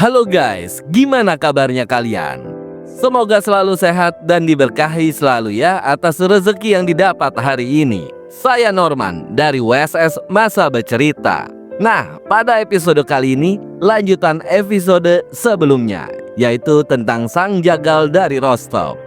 Halo guys, gimana kabarnya kalian? Semoga selalu sehat dan diberkahi selalu ya atas rezeki yang didapat hari ini. Saya Norman dari WSS Masa Bercerita. Nah, pada episode kali ini lanjutan episode sebelumnya, yaitu tentang sang jagal dari Rostov.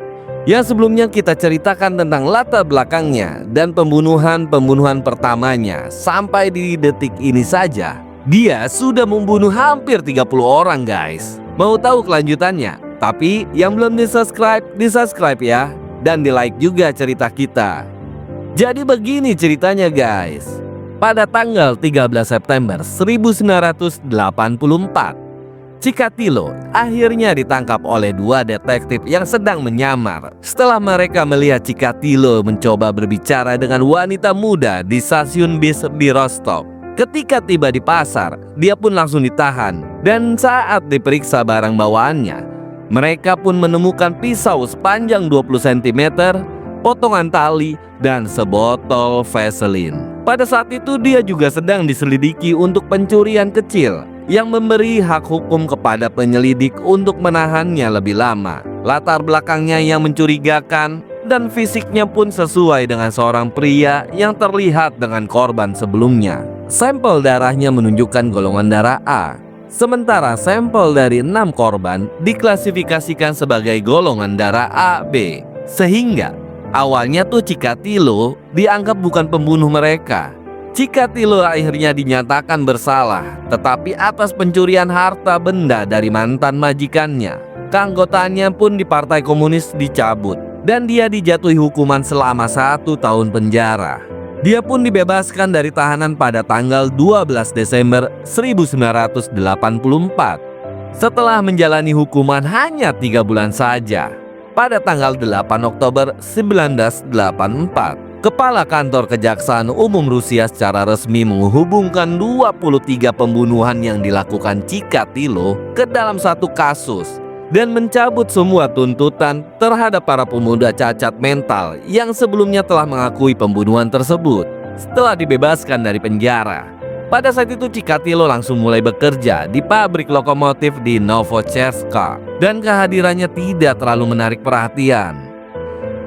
Yang sebelumnya kita ceritakan tentang latar belakangnya dan pembunuhan pertamanya. Sampai di detik ini saja dia sudah membunuh hampir 30 orang guys. Mau tahu kelanjutannya? Tapi yang belum di-subscribe ya. Dan di-like juga cerita kita. Jadi begini ceritanya guys. Pada tanggal 13 September 1984, Chikatilo akhirnya ditangkap oleh dua detektif yang sedang menyamar. Setelah mereka melihat Chikatilo mencoba berbicara dengan wanita muda di stasiun bis di Rostov. Ketika tiba di pasar, dia pun langsung ditahan. Dan saat diperiksa barang bawaannya, mereka pun menemukan pisau sepanjang 20 cm, potongan tali, dan sebotol Vaseline. Pada saat itu dia juga sedang diselidiki untuk pencurian kecil, yang memberi hak hukum kepada penyelidik untuk menahannya lebih lama. Latar belakangnya yang mencurigakan, dan fisiknya pun sesuai dengan seorang pria yang terlihat dengan korban sebelumnya. Sampel darahnya menunjukkan golongan darah A, sementara sampel dari 6 korban diklasifikasikan sebagai golongan darah AB. Sehingga awalnya tuh Chikatilo dianggap bukan pembunuh mereka. Chikatilo akhirnya dinyatakan bersalah, tetapi atas pencurian harta benda dari mantan majikannya. Keanggotaannya pun di Partai Komunis dicabut, dan dia dijatuhi hukuman selama 1 tahun penjara. Dia pun dibebaskan dari tahanan pada tanggal 12 Desember 1984 setelah menjalani hukuman hanya 3 bulan saja. Pada tanggal 8 Oktober 1984, Kepala Kantor Kejaksaan Umum Rusia secara resmi menghubungkan 23 pembunuhan yang dilakukan Chikatilo ke dalam satu kasus dan mencabut semua tuntutan terhadap para pemuda cacat mental yang sebelumnya telah mengakui pembunuhan tersebut. Setelah dibebaskan dari penjara, pada saat itu Chikatilo langsung mulai bekerja di pabrik lokomotif di Novocherkassk dan kehadirannya tidak terlalu menarik perhatian.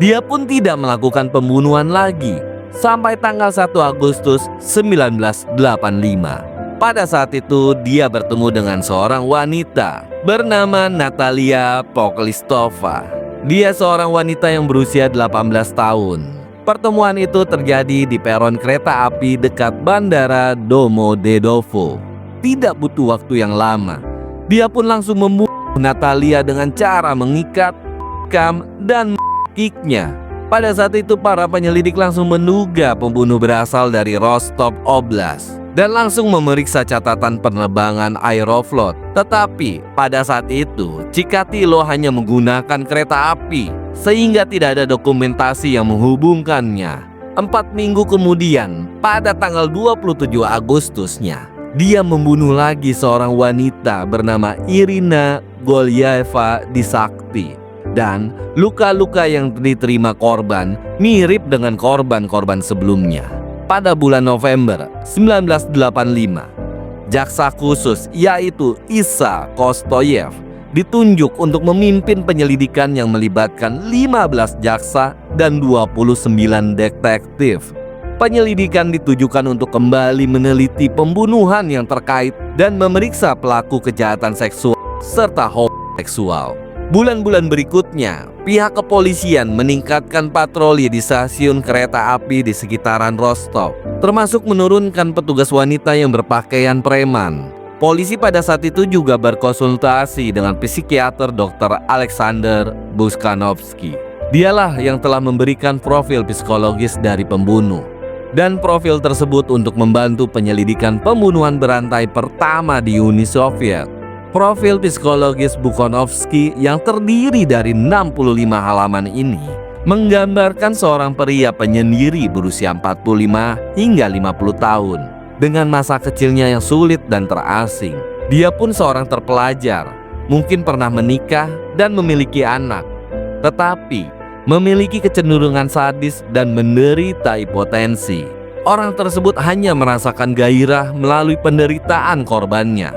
Dia pun tidak melakukan pembunuhan lagi sampai tanggal 1 Agustus 1985. Pada saat itu dia bertemu dengan seorang wanita bernama Natalia Poklistova. Dia seorang wanita yang berusia 18 tahun. Pertemuan itu terjadi di peron kereta api dekat bandara Domodedovo. Tidak butuh waktu yang lama, dia pun langsung membunuh Natalia dengan cara mengikat, dan mengiknya. Pada saat itu para penyelidik langsung menduga pembunuh berasal dari Rostov Oblast dan langsung memeriksa catatan penerbangan Aeroflot. Tetapi pada saat itu Chikatilo hanya menggunakan kereta api, sehingga tidak ada dokumentasi yang menghubungkannya. 4 minggu kemudian, pada tanggal 27 Agustusnya, dia membunuh lagi seorang wanita bernama Irina Golyaeva di Sakti. Dan luka-luka yang diterima korban mirip dengan korban-korban sebelumnya. Pada bulan November 1985, jaksa khusus yaitu Isa Kostoyev ditunjuk untuk memimpin penyelidikan yang melibatkan 15 jaksa dan 29 detektif. Penyelidikan ditujukan untuk kembali meneliti pembunuhan yang terkait dan memeriksa pelaku kejahatan seksual serta homoseksual. Bulan-bulan berikutnya, pihak kepolisian meningkatkan patroli di stasiun kereta api di sekitaran Rostov, termasuk menurunkan petugas wanita yang berpakaian preman. Polisi pada saat itu juga berkonsultasi dengan psikiater Dr. Alexander Buskanovsky. Dialah yang telah memberikan profil psikologis dari pembunuh. Dan profil tersebut untuk membantu penyelidikan pembunuhan berantai pertama di Uni Soviet. Profil psikologis Bukanovsky yang terdiri dari 65 halaman ini menggambarkan seorang pria penyendiri berusia 45 hingga 50 tahun dengan masa kecilnya yang sulit dan terasing. Dia pun seorang terpelajar, mungkin pernah menikah dan memiliki anak, tetapi memiliki kecenderungan sadis dan menderita hipotensi. Orang tersebut hanya merasakan gairah melalui penderitaan korbannya.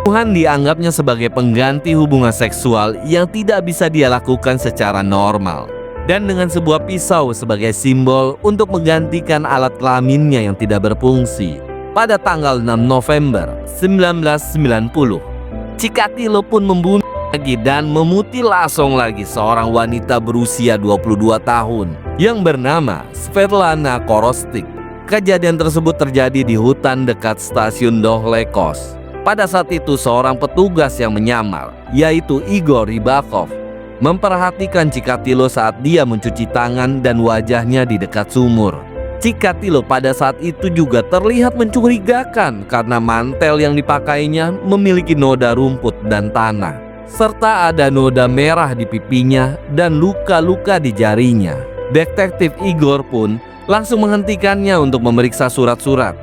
Tuhan dianggapnya sebagai pengganti hubungan seksual yang tidak bisa dia lakukan secara normal, dan dengan sebuah pisau sebagai simbol untuk menggantikan alat kelaminnya yang tidak berfungsi. Pada tanggal 6 November 1990, Chikatilo pun membunuh lagi dan memutilasi lagi seorang wanita berusia 22 tahun yang bernama Svetlana Korostik. Kejadian tersebut terjadi di hutan dekat stasiun Dohlekos. Pada saat itu seorang petugas yang menyamar, yaitu Igor Rybakov, memperhatikan Chikatilo saat dia mencuci tangan dan wajahnya di dekat sumur. Chikatilo pada saat itu juga terlihat mencurigakan karena mantel yang dipakainya memiliki noda rumput dan tanah, serta ada noda merah di pipinya dan luka-luka di jarinya. Detektif Igor pun langsung menghentikannya untuk memeriksa surat-surat,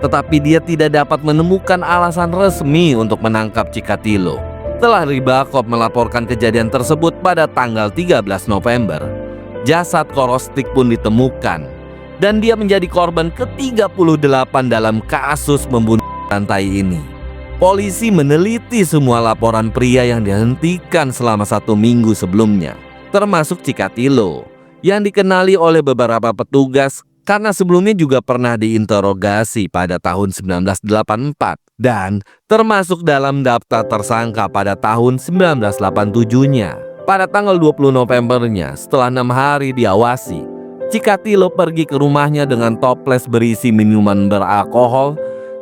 tetapi dia tidak dapat menemukan alasan resmi untuk menangkap Chikatilo. Setelah Rybakov melaporkan kejadian tersebut pada tanggal 13 November, jasad Korostik pun ditemukan dan dia menjadi korban ke-38 dalam kasus membunuh berantai ini. Polisi meneliti semua laporan pria yang dihentikan selama 1 minggu sebelumnya, termasuk Chikatilo, yang dikenali oleh beberapa petugas karena sebelumnya juga pernah diinterogasi pada tahun 1984 dan termasuk dalam daftar tersangka pada tahun 1987-nya. Pada tanggal 20 Novembernya, setelah 6 hari diawasi, Chikatilo pergi ke rumahnya dengan toples berisi minuman beralkohol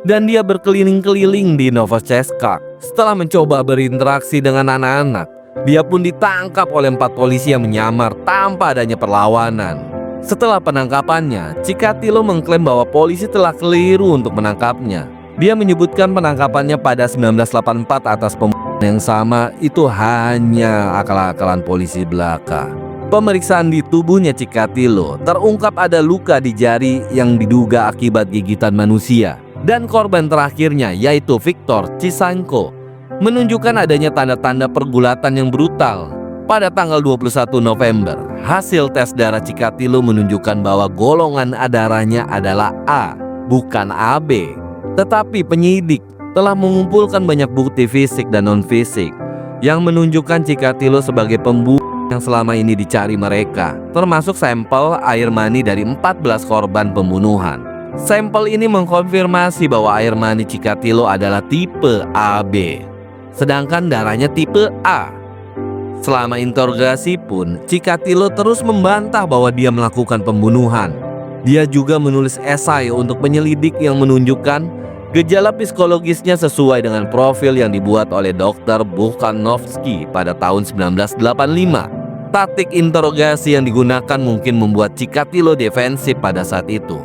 dan dia berkeliling-keliling di Novocheskak. Setelah mencoba berinteraksi dengan anak-anak, dia pun ditangkap oleh 4 polisi yang menyamar tanpa adanya perlawanan. Setelah penangkapannya, Chikatilo mengklaim bahwa polisi telah keliru untuk menangkapnya. Dia menyebutkan penangkapannya pada 1984 atas pembunuhan yang sama itu hanya akal-akalan polisi belaka. Pemeriksaan di tubuhnya Chikatilo terungkap ada luka di jari yang diduga akibat gigitan manusia. Dan korban terakhirnya, yaitu Viktor Chisanko, menunjukkan adanya tanda-tanda pergulatan yang brutal. Pada tanggal 21 November, hasil tes darah Chikatilo menunjukkan bahwa golongan darahnya adalah A, bukan AB. Tetapi penyidik telah mengumpulkan banyak bukti fisik dan non-fisik yang menunjukkan Chikatilo sebagai pembunuh yang selama ini dicari mereka, termasuk sampel air mani dari 14 korban pembunuhan. Sampel ini mengkonfirmasi bahwa air mani Chikatilo adalah tipe AB, sedangkan darahnya tipe A. Selama interogasi pun, Chikatilo terus membantah bahwa dia melakukan pembunuhan. Dia juga menulis esai untuk penyelidik yang menunjukkan gejala psikologisnya sesuai dengan profil yang dibuat oleh Dr. Bukhanovsky pada tahun 1985. Taktik interogasi yang digunakan mungkin membuat Chikatilo defensif pada saat itu.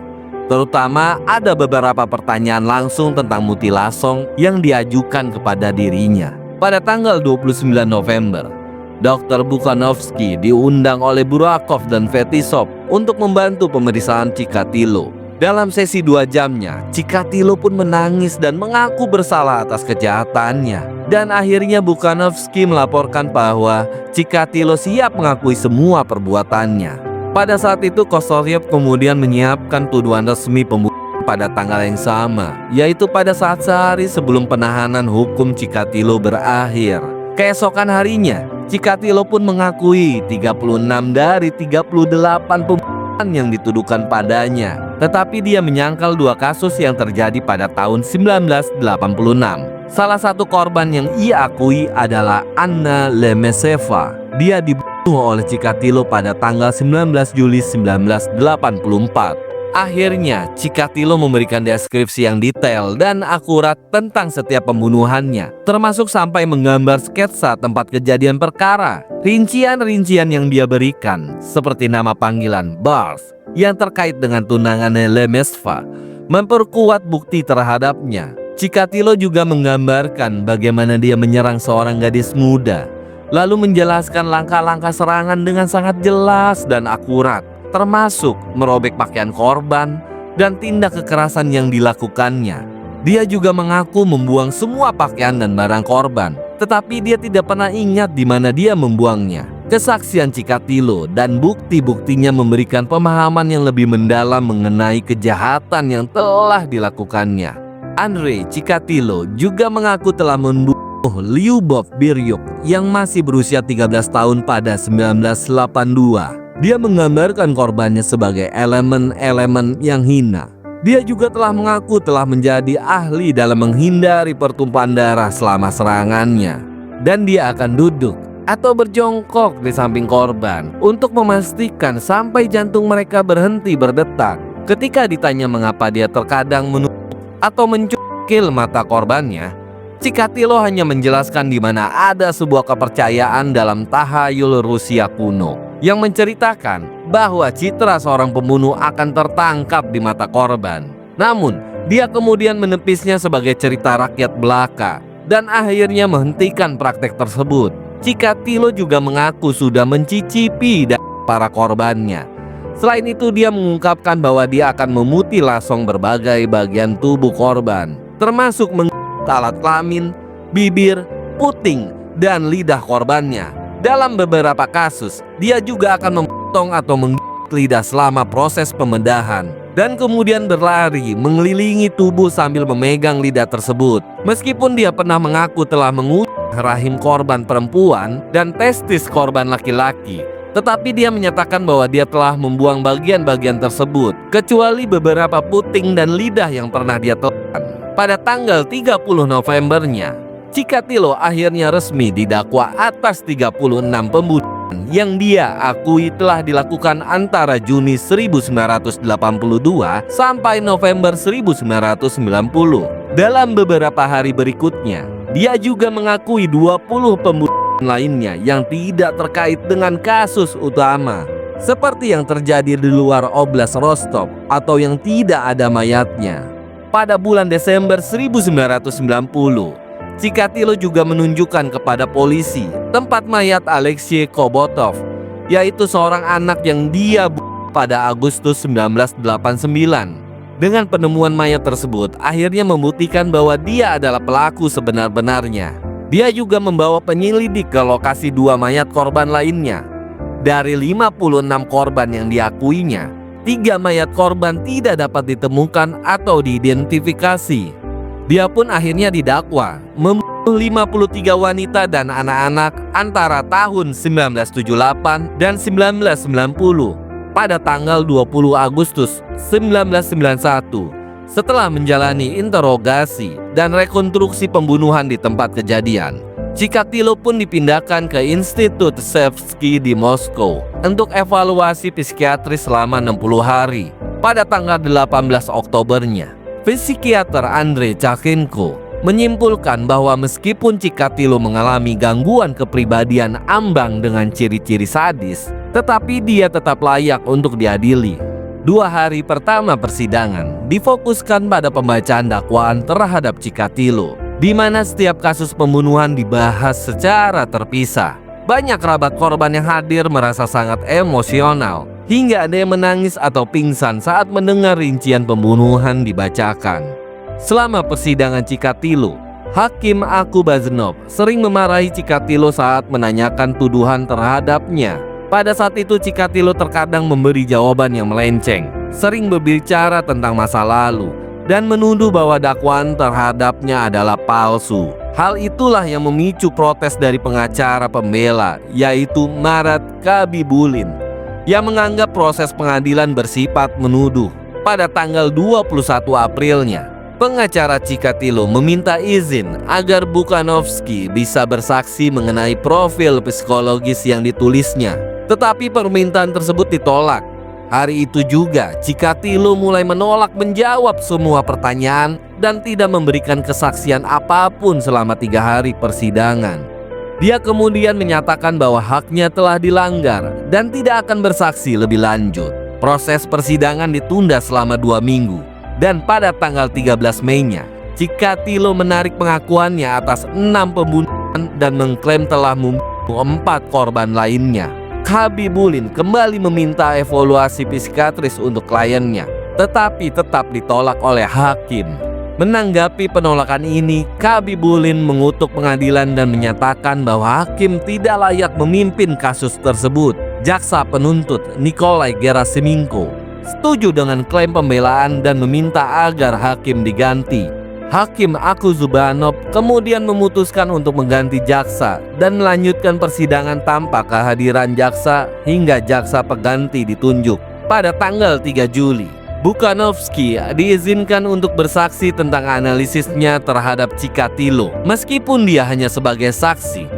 Terutama ada beberapa pertanyaan langsung tentang mutilasi yang diajukan kepada dirinya. Pada tanggal 29 November, Dr. Bukhanovsky diundang oleh Burakov dan Fetisov untuk membantu pemeriksaan Chikatilo. Dalam sesi 2 jamnya, Chikatilo pun menangis dan mengaku bersalah atas kejahatannya. Dan akhirnya Bukhanovsky melaporkan bahwa Chikatilo siap mengakui semua perbuatannya. Pada saat itu Kostoyev kemudian menyiapkan tuduhan resmi pembunuhan pada tanggal yang sama, yaitu pada saat sehari sebelum penahanan hukum Chikatilo berakhir. Keesokan harinya, Chikatilo pun mengakui 36 dari 38 pembunuhan yang dituduhkan padanya. Tetapi dia menyangkal 2 kasus yang terjadi pada tahun 1986. Salah satu korban yang ia akui adalah Anna Lemeseva. Dia dibunuh oleh Chikatilo pada tanggal 19 Juli 1984. Akhirnya, Chikatilo memberikan deskripsi yang detail dan akurat tentang setiap pembunuhannya, termasuk sampai menggambar sketsa tempat kejadian perkara. Rincian-rincian yang dia berikan, seperti nama panggilan Bars, yang terkait dengan tunangannya Lemesva, memperkuat bukti terhadapnya. Chikatilo juga menggambarkan bagaimana dia menyerang seorang gadis muda, lalu menjelaskan langkah-langkah serangan dengan sangat jelas dan akurat, termasuk merobek pakaian korban dan tindak kekerasan yang dilakukannya. Dia juga mengaku membuang semua pakaian dan barang korban, tetapi dia tidak pernah ingat di mana dia membuangnya. Kesaksian Chikatilo dan bukti-buktinya memberikan pemahaman yang lebih mendalam mengenai kejahatan yang telah dilakukannya. Andrei Chikatilo juga mengaku telah membunuh Lyubov Biryuk yang masih berusia 13 tahun pada 1982. Dia menggambarkan korbannya sebagai elemen-elemen yang hina. Dia juga telah mengaku telah menjadi ahli dalam menghindari pertumpahan darah selama serangannya. Dan dia akan duduk atau berjongkok di samping korban untuk memastikan sampai jantung mereka berhenti berdetak. Ketika ditanya mengapa dia terkadang menutup atau mencukil mata korbannya, Chikatilo hanya menjelaskan di mana ada sebuah kepercayaan dalam tahayul Rusia kuno yang menceritakan bahwa citra seorang pembunuh akan tertangkap di mata korban. Namun, dia kemudian menepisnya sebagai cerita rakyat belaka dan akhirnya menghentikan praktek tersebut. Chikatilo juga mengaku sudah mencicipi para korbannya. Selain itu, dia mengungkapkan bahwa dia akan memutilasi berbagai bagian tubuh korban, termasuk alat kelamin, bibir, puting, dan lidah korbannya. Dalam beberapa kasus, dia juga akan memotong atau menggigit lidah selama proses pembedahan dan kemudian berlari mengelilingi tubuh sambil memegang lidah tersebut. Meskipun dia pernah mengaku telah menguji rahim korban perempuan dan testis korban laki-laki, tetapi dia menyatakan bahwa dia telah membuang bagian-bagian tersebut, kecuali beberapa puting dan lidah yang pernah dia telan. Pada tanggal 30 Novembernya, Chikatilo akhirnya resmi didakwa atas 36 pembunuhan yang dia akui telah dilakukan antara Juni 1982 sampai November 1990. Dalam beberapa hari berikutnya, dia juga mengakui 20 pembunuhan lainnya yang tidak terkait dengan kasus utama, seperti yang terjadi di luar Oblast Rostov atau yang tidak ada mayatnya. Pada bulan Desember 1990, Chikatilo juga menunjukkan kepada polisi tempat mayat Alexei Kobotov, yaitu seorang anak yang dia bunuh pada Agustus 1989. Dengan penemuan mayat tersebut, akhirnya membuktikan bahwa dia adalah pelaku sebenar-benarnya. Dia juga membawa penyelidik ke lokasi 2 mayat korban lainnya. Dari 56 korban yang diakuinya, 3 mayat korban tidak dapat ditemukan atau diidentifikasi. Dia pun akhirnya didakwa membunuh 53 wanita dan anak-anak antara tahun 1978 dan 1990 pada tanggal 20 Agustus 1991. Setelah menjalani interogasi dan rekonstruksi pembunuhan di tempat kejadian, Chikatilo pun dipindahkan ke Institut Sevsky di Moskow untuk evaluasi psikiatris selama 60 hari. Pada tanggal 18 Oktobernya, psikiater Andrei Chakhenko menyimpulkan bahwa meskipun Chikatilo mengalami gangguan kepribadian ambang dengan ciri-ciri sadis, tetapi dia tetap layak untuk diadili. 2 hari pertama persidangan difokuskan pada pembacaan dakwaan terhadap Chikatilo, di mana setiap kasus pembunuhan dibahas secara terpisah. Banyak kerabat korban yang hadir merasa sangat emosional, hingga ada yang menangis atau pingsan saat mendengar rincian pembunuhan dibacakan. Selama persidangan Chikatilo, Hakim Akubaznov sering memarahi Chikatilo saat menanyakan tuduhan terhadapnya. Pada saat itu Chikatilo terkadang memberi jawaban yang melenceng, sering berbicara tentang masa lalu, dan menuduh bahwa dakwaan terhadapnya adalah palsu. Hal itulah yang memicu protes dari pengacara pembela, yaitu Marat Khabibulin, yang menganggap proses pengadilan bersifat menuduh. Pada tanggal 21 Aprilnya, pengacara Chikatilo meminta izin agar Bukhanovsky bisa bersaksi mengenai profil psikologis yang ditulisnya, tetapi permintaan tersebut ditolak. Hari itu juga Chikatilo mulai menolak menjawab semua pertanyaan dan tidak memberikan kesaksian apapun selama 3 hari persidangan. Dia kemudian menyatakan bahwa haknya telah dilanggar dan tidak akan bersaksi lebih lanjut. Proses persidangan ditunda selama 2 minggu, dan pada tanggal 13 Mei-nya, Chikatilo menarik pengakuannya atas 6 pembunuhan dan mengklaim telah membunuh 4 korban lainnya. Khabibulin kembali meminta evaluasi psikiatris untuk kliennya, tetapi tetap ditolak oleh hakim. Menanggapi penolakan ini, Khabibulin mengutuk pengadilan dan menyatakan bahwa hakim tidak layak memimpin kasus tersebut. Jaksa penuntut Nikolai Gerasimenko setuju dengan klaim pembelaan dan meminta agar hakim diganti. Hakim Akuzubanov kemudian memutuskan untuk mengganti jaksa dan melanjutkan persidangan tanpa kehadiran jaksa hingga jaksa pengganti ditunjuk. Pada tanggal 3 Juli, Bukanovski diizinkan untuk bersaksi tentang analisisnya terhadap Chikatilo. Meskipun dia hanya sebagai saksi,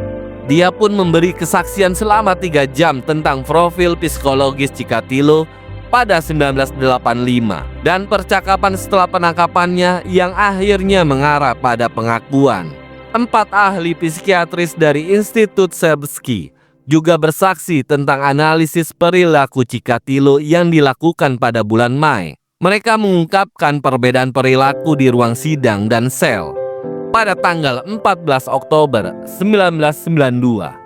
dia pun memberi kesaksian selama 3 jam tentang profil psikologis Chikatilo pada 1985 dan percakapan setelah penangkapannya yang akhirnya mengarah pada pengakuan. 4 ahli psikiatris dari Institut Serbsky juga bersaksi tentang analisis perilaku Chikatilo yang dilakukan pada bulan Mei. Mereka mengungkapkan perbedaan perilaku di ruang sidang dan sel. Pada tanggal 14 Oktober 1992,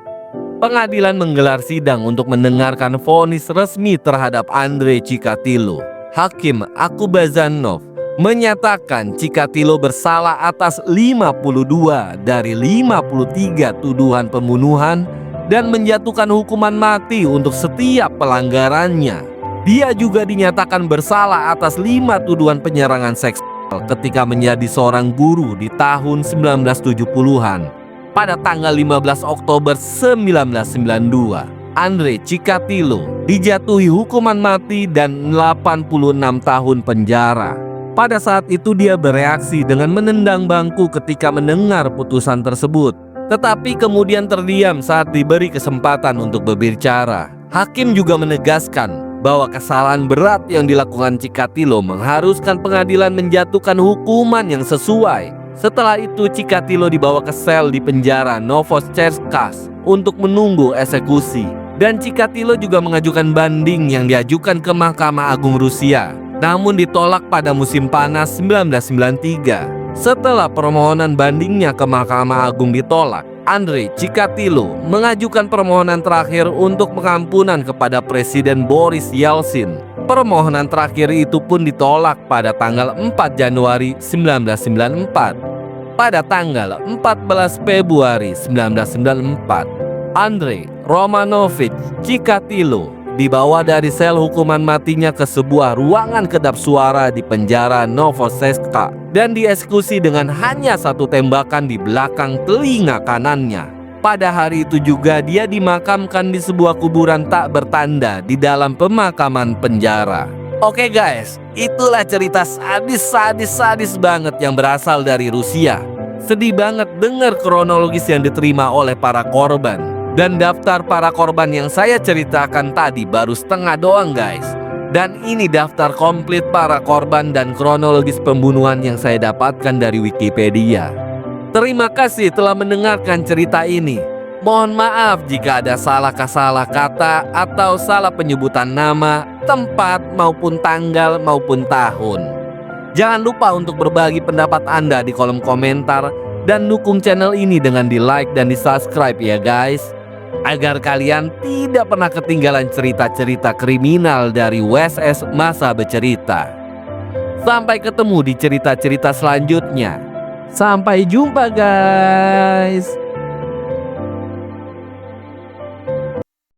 pengadilan menggelar sidang untuk mendengarkan vonis resmi terhadap Andrei Chikatilo. Hakim Akubazanov menyatakan Chikatilo bersalah atas 52 dari 53 tuduhan pembunuhan dan menjatuhkan hukuman mati untuk setiap pelanggarannya. Dia juga dinyatakan bersalah atas 5 tuduhan penyerangan seksual ketika menjadi seorang guru di tahun 1970-an. Pada tanggal 15 Oktober 1992, Andrei Chikatilo dijatuhi hukuman mati dan 86 tahun penjara. Pada saat itu dia bereaksi dengan menendang bangku ketika mendengar putusan tersebut, tetapi kemudian terdiam saat diberi kesempatan untuk berbicara. Hakim juga menegaskan bahwa kesalahan berat yang dilakukan Chikatilo mengharuskan pengadilan menjatuhkan hukuman yang sesuai. Setelah itu Chikatilo dibawa ke sel di penjara Novocherkassk untuk menunggu eksekusi. Dan Chikatilo juga mengajukan banding yang diajukan ke Mahkamah Agung Rusia, namun ditolak pada musim panas 1993. Setelah permohonan bandingnya ke Mahkamah Agung ditolak, Andrei Chikatilo mengajukan permohonan terakhir untuk pengampunan kepada Presiden Boris Yeltsin. Permohonan terakhir itu pun ditolak pada tanggal 4 Januari 1994. Pada tanggal 14 Februari 1994, Andrei Romanovich Chikatilo dibawa dari sel hukuman matinya ke sebuah ruangan kedap suara di penjara Novocherkassk dan dieksekusi dengan hanya 1 tembakan di belakang telinga kanannya. Pada hari itu juga dia dimakamkan di sebuah kuburan tak bertanda di dalam pemakaman penjara. Oke guys, itulah cerita sadis banget yang berasal dari Rusia. Sedih banget dengar kronologis yang diterima oleh para korban. Dan daftar para korban yang saya ceritakan tadi baru setengah doang guys. Dan ini daftar komplit para korban dan kronologis pembunuhan yang saya dapatkan dari Wikipedia. Terima kasih telah mendengarkan cerita ini. Mohon maaf jika ada salah kata atau salah penyebutan nama, tempat, maupun tanggal maupun tahun. Jangan lupa untuk berbagi pendapat Anda di kolom komentar dan dukung channel ini dengan di like dan di subscribe ya guys, agar kalian tidak pernah ketinggalan cerita-cerita kriminal dari WSS Masa Bercerita. Sampai ketemu di cerita-cerita selanjutnya. Sampai jumpa guys.